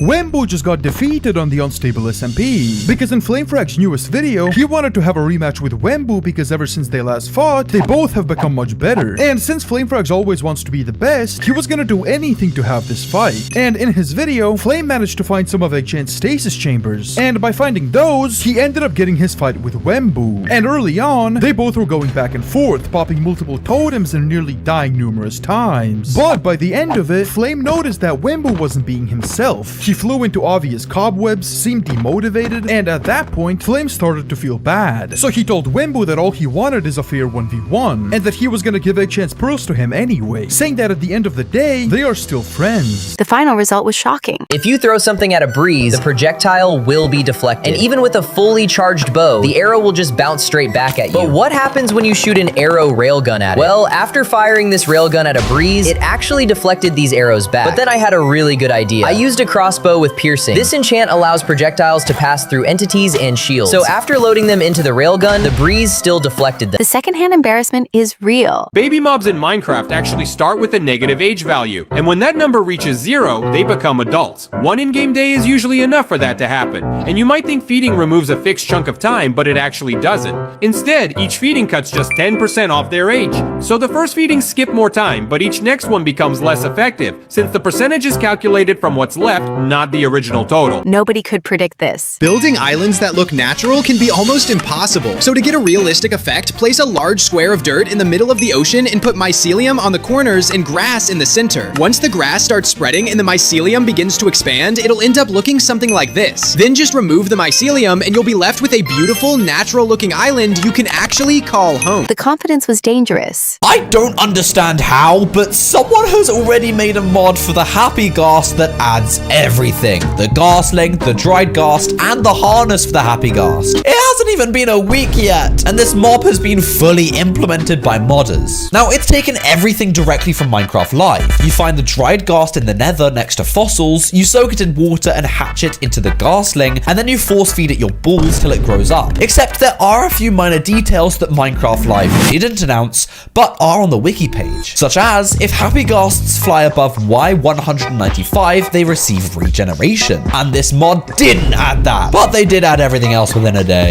Wembu just got defeated on the unstable SMP. Because in Flamefrag's newest video, he wanted to have a rematch with Wembu because ever since they last fought, they both have become much better. And since Flamefrags always wants to be the best, he was gonna do anything to have this fight. And in his video, Flame managed to find some of Eggchan's stasis chambers. And by finding those, he ended up getting his fight with Wembu. And early on, they both were going back and forth, popping multiple totems and nearly dying numerous times. But by the end of it, Flame noticed that Wembu wasn't being himself. He flew into obvious cobwebs, seemed demotivated, and at that point, Flame started to feel bad. So he told Wembu that all he wanted is a fair 1v1, and that he was gonna give Eggchan's pearls to him anyway, saying that at the end of the day, they are still friends. The final result was shocking. If you throw something at a breeze, the projectile will be deflected. And even with a fully charged bow, the arrow will just bounce straight back at you. But what happens when you shoot an arrow railgun at it? Well, after firing this railgun at a breeze, it actually deflected these arrows back. But then I had a really good idea. I used a crossbow with piercing. This enchant allows projectiles to pass through entities and shields. So after loading them into the railgun, the breeze still deflected them. The secondhand embarrassment is real. Baby mobs in Minecraft actually start with a negative age value, and when that number reaches 0, they become adults. One in-game day is usually enough for that to happen, and you might think feeding removes a fixed chunk of time, but it actually doesn't. Instead, each feeding cuts just 10% off their age. So the first feedings skip more time, but each next one becomes less effective, since the percentage is calculated from what's left, not the original total. Nobody could predict this. Building islands that look natural can be almost impossible. So to get a realistic effect, place a large square of dirt in the middle of the ocean and put mycelium on the corners and grass in the center. Once the grass starts spreading and the mycelium begins to expand, it'll end up looking something like this. Then just remove the mycelium and you'll be left with a beautiful, natural-looking island you can actually call home. The confidence was dangerous. I don't understand how, but someone has already made a mod for the Happy Ghast that adds everything. The Ghastling, the Dried Ghast, and the harness for the Happy Ghast. It hasn't even been a week yet, and this mob has been fully implemented by modders. Now, it's taken everything directly from Minecraft Live. You find the Dried Ghast in the nether next to fossils, you soak it in water and hatch it into the Ghastling, and then you force feed it your balls till it grows up. Except there are a few minor details that Minecraft Live didn't announce, but are on the wiki page. Such as, if Happy Ghasts fly above Y195, they receive regeneration. And this mod didn't add that, but they did add everything else within a day.